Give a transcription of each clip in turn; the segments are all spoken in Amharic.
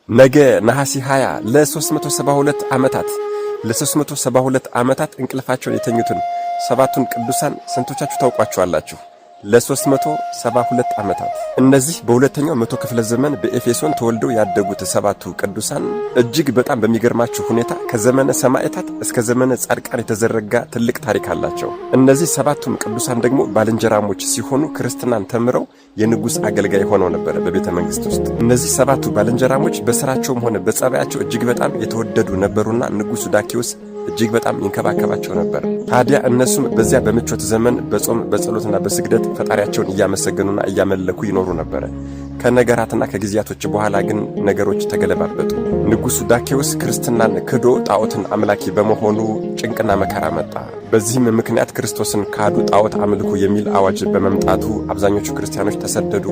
ነገ ነሐሴ 20 ለ372 ዓመታት እንቅልፋቸውን የተኙትን ሰባቱን ቅዱሳን ስንቶቻችሁ ታውቋቸዋላችሁ? ለ372 ዓመታት እነዚህ በሁለተኛው መቶ ክፍለ ዘመን በኤፌሶን ተወልደው ያደጉት ሰባቱ ቅዱሳን እጅግ በጣም በሚገርማችሁ ሁኔታ ከዘመነ ሰማዕታት እስከ ዘመነ ጻድቃን የተዘረጋ ትልቅ ታሪክ አላቸው። እነዚህ ሰባቱም ቅዱሳን ደግሞ ባልንጀራሞች ሲሆኑ ክርስትናን ተምረው የንጉሥ አገልጋይ ሆነው ነበር በቤተ መንግሥት ውስጥ። እነዚህ ሰባቱ ባልንጀራሞች በሥራቸውም ሆነ በጸባያቸው እጅግ በጣም የተወደዱ ነበሩና ንጉሡ ዳኪዎስ እጅግ በጣም ይንከባከባቸው ነበር። ታዲያ እነሱም በዚያ በምቾት ዘመን በጾም በጸሎትና በስግደት ፈጣሪያቸውን እያመሰገኑና እያመለኩ ይኖሩ ነበር። ከነገራትና ከጊዜያቶች በኋላ ግን ነገሮች ተገለባበጡ። ንጉሡ ዳኪዎስ ክርስትናን ክዶ ጣዖትን አምላኪ በመሆኑ ጭንቅና መከራ መጣ። በዚህም ምክንያት ክርስቶስን ካዱ፣ ጣዖት አምልኩ የሚል አዋጅ በመምጣቱ አብዛኞቹ ክርስቲያኖች ተሰደዱ።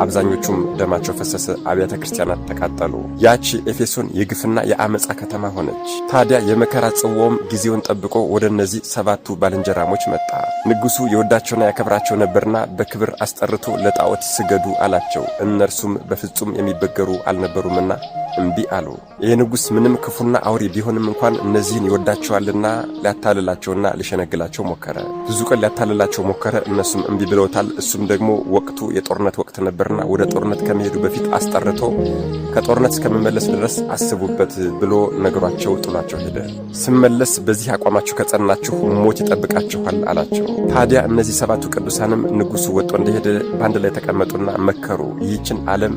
አብዛኞቹም ደማቸው ፈሰሰ፣ አብያተ ክርስቲያናት ተቃጠሉ። ያቺ ኤፌሶን የግፍና የአመፃ ከተማ ሆነች። ታዲያ የመከራ ጽዋውም ጊዜውን ጠብቆ ወደ እነዚህ ሰባቱ ባልንጀራሞች መጣ። ንጉሡ የወዳቸውና ያከብራቸው ነበርና በክብር አስጠርቶ ለጣዖት ስገዱ አላቸው። እነርሱም በፍጹም የሚበገሩ አልነበሩምና እምቢ አሉ። ይህ ንጉሥ ምንም ክፉና አውሬ ቢሆንም እንኳን እነዚህን ይወዳቸዋልና ሊያታልላቸውና ሊሸነግላቸው ሞከረ። ብዙ ቀን ሊያታልላቸው ሞከረ። እነሱም እምቢ ብለውታል። እሱም ደግሞ ወቅቱ የጦርነት ወቅት ነበርና ወደ ጦርነት ከመሄዱ በፊት አስጠርቶ ከጦርነት እስከመመለስ ድረስ አስቡበት ብሎ ነግሯቸው ጥሏቸው ሄደ። ስመለስ በዚህ አቋማችሁ ከጸናችሁ ሞት ይጠብቃችኋል አላቸው። ታዲያ እነዚህ ሰባቱ ቅዱሳንም ንጉሡ ወጥቶ እንደሄደ በአንድ ላይ ተቀመጡና መከሩ። ይህችን ዓለም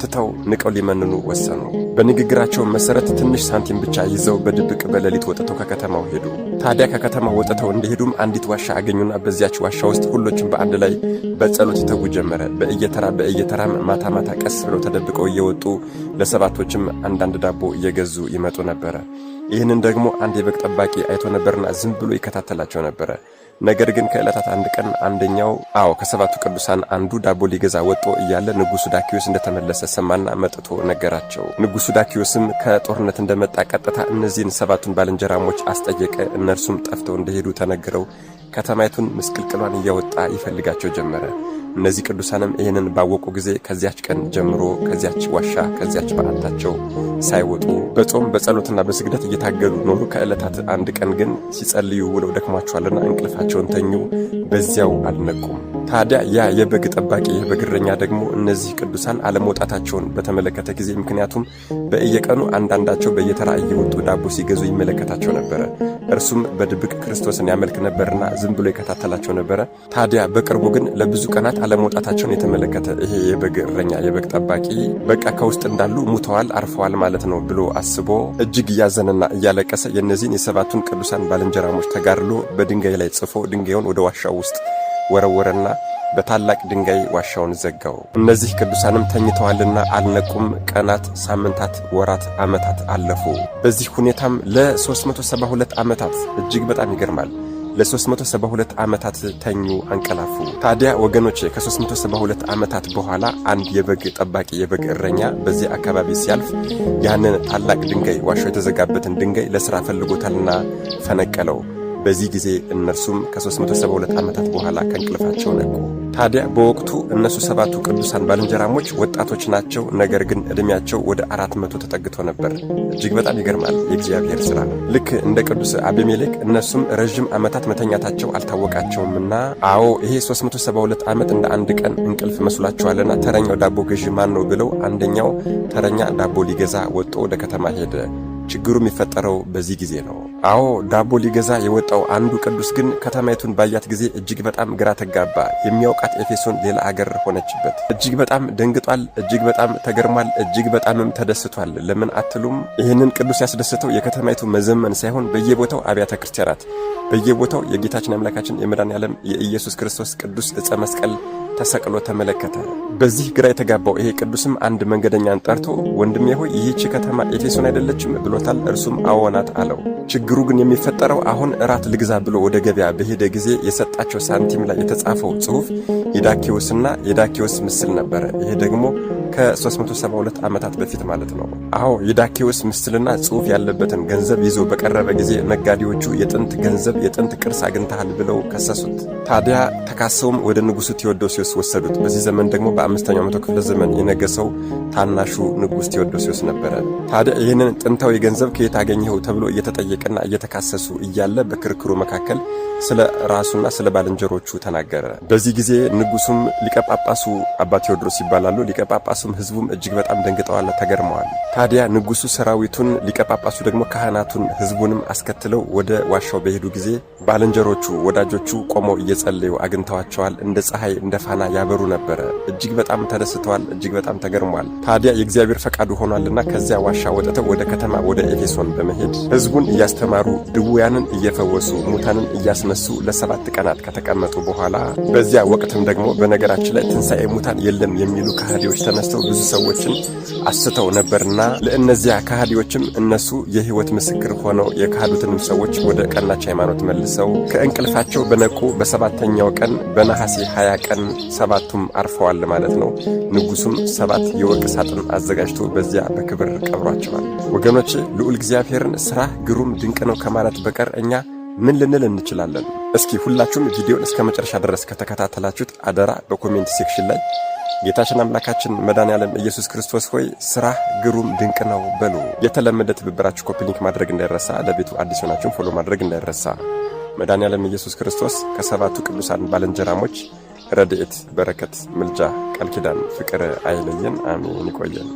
ትተው ንቀው ሊመንኑ ወሰኑ። በንግግራቸው መሰረት ትንሽ ሳንቲም ብቻ ይዘው በድብቅ በሌሊት ወጥተው ከከተማው ሄዱ። ታዲያ ከከተማው ወጥተው እንደሄዱም አንዲት ዋሻ አገኙና በዚያች ዋሻ ውስጥ ሁሎችም በአንድ ላይ በጸሎት ይተጉ ጀመረ። በእየተራም ማታ ማታ ቀስ ብለው ተደብቀው እየወጡ ለሰባቶችም አንዳንድ ዳቦ እየገዙ ይመጡ ነበረ። ይህንን ደግሞ አንድ የበግ ጠባቂ አይቶ ነበርና ዝም ብሎ ይከታተላቸው ነበረ። ነገር ግን ከዕለታት አንድ ቀን አንደኛው ከሰባቱ ቅዱሳን አንዱ ዳቦ ሊገዛ ወጥቶ እያለ ንጉሡ ዳኪዎስ እንደተመለሰ ሰማና መጥቶ ነገራቸው። ንጉሡ ዳኪዎስም ከጦርነት እንደመጣ ቀጥታ እነዚህን ሰባቱን ባልንጀራሞች አስጠየቀ። እነርሱም ጠፍተው እንደሄዱ ተነግረው ከተማይቱን ምስቅልቅሏን እያወጣ ይፈልጋቸው ጀመረ። እነዚህ ቅዱሳንም ይህንን ባወቁ ጊዜ ከዚያች ቀን ጀምሮ ከዚያች ዋሻ ከዚያች በዓታቸው ሳይወጡ በጾም በጸሎትና በስግደት እየታገሉ ኖሩ። ከዕለታት አንድ ቀን ግን ሲጸልዩ ውለው ደክሟቸዋልና እንቅልፋቸውን ተኙ። በዚያው አልነቁም። ታዲያ ያ የበግ ጠባቂ የበግ እረኛ ደግሞ እነዚህ ቅዱሳን አለመውጣታቸውን በተመለከተ ጊዜ ምክንያቱም በየቀኑ አንዳንዳቸው በየተራ እየወጡ ዳቦ ሲገዙ ይመለከታቸው ነበረ። እርሱም በድብቅ ክርስቶስን ያመልክ ነበርና ዝም ብሎ ይከታተላቸው ነበረ። ታዲያ በቅርቡ ግን ለብዙ ቀናት አለመውጣታቸውን የተመለከተ ይሄ የበግ እረኛ የበግ ጠባቂ በቃ ከውስጥ እንዳሉ ሙተዋል፣ አርፈዋል ማለት ነው ብሎ አስቦ እጅግ እያዘነና እያለቀሰ የእነዚህን የሰባቱን ቅዱሳን ባልንጀራሞች ተጋድሎ በድንጋይ ላይ ጽፎ ድንጋዩን ወደ ዋሻው ውስጥ ወረወረና በታላቅ ድንጋይ ዋሻውን ዘጋው። እነዚህ ቅዱሳንም ተኝተዋልና አልነቁም። ቀናት፣ ሳምንታት፣ ወራት፣ ዓመታት አለፉ። በዚህ ሁኔታም ለ372 ዓመታት እጅግ በጣም ይገርማል። ለ372 ዓመታት ተኙ፣ አንቀላፉ። ታዲያ ወገኖቼ ከ372 ዓመታት በኋላ አንድ የበግ ጠባቂ የበግ እረኛ በዚህ አካባቢ ሲያልፍ ያንን ታላቅ ድንጋይ ዋሻው የተዘጋበትን ድንጋይ ለሥራ ፈልጎታልና ፈነቀለው። በዚህ ጊዜ እነርሱም ከ372 ዓመታት በኋላ ከእንቅልፋቸው ነቁ። ታዲያ በወቅቱ እነሱ ሰባቱ ቅዱሳን ባልንጀራሞች ወጣቶች ናቸው። ነገር ግን ዕድሜያቸው ወደ 400 ተጠግቶ ነበር። እጅግ በጣም ይገርማል የእግዚአብሔር ሥራ። ልክ እንደ ቅዱስ አቤሜሌክ እነሱም ረዥም ዓመታት መተኛታቸው አልታወቃቸውምና ይሄ 372 ዓመት እንደ አንድ ቀን እንቅልፍ መስሏቸዋልና ተረኛው ዳቦ ገዢ ማን ነው ብለው አንደኛው ተረኛ ዳቦ ሊገዛ ወጥቶ ወደ ከተማ ሄደ። ችግሩ የሚፈጠረው በዚህ ጊዜ ነው። ዳቦ ሊገዛ የወጣው አንዱ ቅዱስ ግን ከተማይቱን ባያት ጊዜ እጅግ በጣም ግራ ተጋባ። የሚያውቃት ኤፌሶን ሌላ አገር ሆነችበት። እጅግ በጣም ደንግጧል። እጅግ በጣም ተገርሟል። እጅግ በጣምም ተደስቷል። ለምን አትሉም? ይህንን ቅዱስ ያስደሰተው የከተማይቱ መዘመን ሳይሆን በየቦታው አብያተ ክርስቲያናት፣ በየቦታው የጌታችን አምላካችን የመድኃኔዓለም የኢየሱስ ክርስቶስ ቅዱስ ዕፀ መስቀል ተሰቅሎ ተመለከተ። በዚህ ግራ የተጋባው ይሄ ቅዱስም አንድ መንገደኛን ጠርቶ ወንድሜ ሆይ ይህች ከተማ ኤፌሶን አይደለችም ብሎታል። እርሱም አዎ ናት አለው። ችግሩ ግን የሚፈጠረው አሁን እራት ልግዛ ብሎ ወደ ገበያ በሄደ ጊዜ የሰጣቸው ሳንቲም ላይ የተጻፈው ጽሑፍ የዳኪዎስና የዳኪዎስ ምስል ነበረ። ይሄ ደግሞ ከ372 ዓመታት በፊት ማለት ነው። አዎ የዳኬዎስ ምስልና ጽሑፍ ያለበትን ገንዘብ ይዞ በቀረበ ጊዜ ነጋዴዎቹ የጥንት ገንዘብ የጥንት ቅርስ አግኝተሃል ብለው ከሰሱት። ታዲያ ተካሰውም ወደ ንጉሡ ቴዎዶሲዮስ ወሰዱት። በዚህ ዘመን ደግሞ በ5ኛው መቶ ክፍለ ዘመን የነገሰው ታናሹ ንጉሥ ቴዎዶሲዮስ ነበረ። ታዲያ ይህንን ጥንታዊ ገንዘብ ከየት አገኘኸው ተብሎ እየተጠየቀና እየተካሰሱ እያለ በክርክሩ መካከል ስለ ራሱና ስለ ባልንጀሮቹ ተናገረ። በዚህ ጊዜ ንጉሡም ሊቀጳጳሱ አባ ቴዎድሮስ ይባላሉ። ሊቀጳጳሱም ሕዝቡም እጅግ በጣም ደንግጠዋል፣ ተገርመዋል። ታዲያ ንጉሡ ሰራዊቱን፣ ሊቀጳጳሱ ደግሞ ካህናቱን፣ ሕዝቡንም አስከትለው ወደ ዋሻው በሄዱ ጊዜ ባልንጀሮቹ ወዳጆቹ ቆመው እየጸለዩ አግኝተዋቸዋል። እንደ ፀሐይ እንደ ፋና ያበሩ ነበረ። እጅግ በጣም ተደስተዋል፣ እጅግ በጣም ተገርመዋል። ታዲያ የእግዚአብሔር ፈቃዱ ሆኗልና ከዚያ ዋሻ ወጥተው ወደ ከተማ ወደ ኤፌሶን በመሄድ ሕዝቡን እያስተማሩ ድውያንን እየፈወሱ ሙታንን እያስነሱ ለ7 ቀናት ከተቀመጡ በኋላ በዚያ ወቅትም ደግሞ በነገራችን ላይ ትንሣኤ ሙታን የለም የሚሉ ከሃዲዎች ተነስተው ብዙ ሰዎችን አስተው ነበርና ለእነዚያ ከሃዲዎችም እነሱ የሕይወት ምስክር ሆነው የካዱትንም ሰዎች ወደ ቀናች ሃይማኖት መልሰው ከእንቅልፋቸው በነቁ በ7ኛው ቀን በነሐሴ 20 ቀን 7ቱም አርፈዋል ማለት ነው። ንጉሡም 7 የወርቅ ሳጥን አዘጋጅቶ በዚያ በክብር ቀብሯቸዋል። ወገኖች ልዑል እግዚአብሔርን ሥራህ ግሩም ድንቅ ነው ከማለት በቀር እኛ ምን ልንል እንችላለን? እስኪ ሁላችሁም ቪዲዮን እስከ መጨረሻ ድረስ ከተከታተላችሁት አደራ በኮሜንት ሴክሽን ላይ ጌታችን አምላካችን መድኃኔዓለም ኢየሱስ ክርስቶስ ሆይ ሥራህ ግሩም ድንቅ ነው በሉ። የተለመደ ትብብራችሁ ኮፒ ሊንክ ማድረግ እንዳይረሳ፣ ለቤቱ አዲስ ሆናችሁን ፎሎ ማድረግ እንዳይረሳ። መድኃኔዓለም ኢየሱስ ክርስቶስ ከ7ቱ ቅዱሳን ባልንጀራሞች ረድኤት፣ በረከት፣ ምልጃ፣ ቃል ኪዳን፣ ፍቅር አይለየን። አሜን። ይቆየን።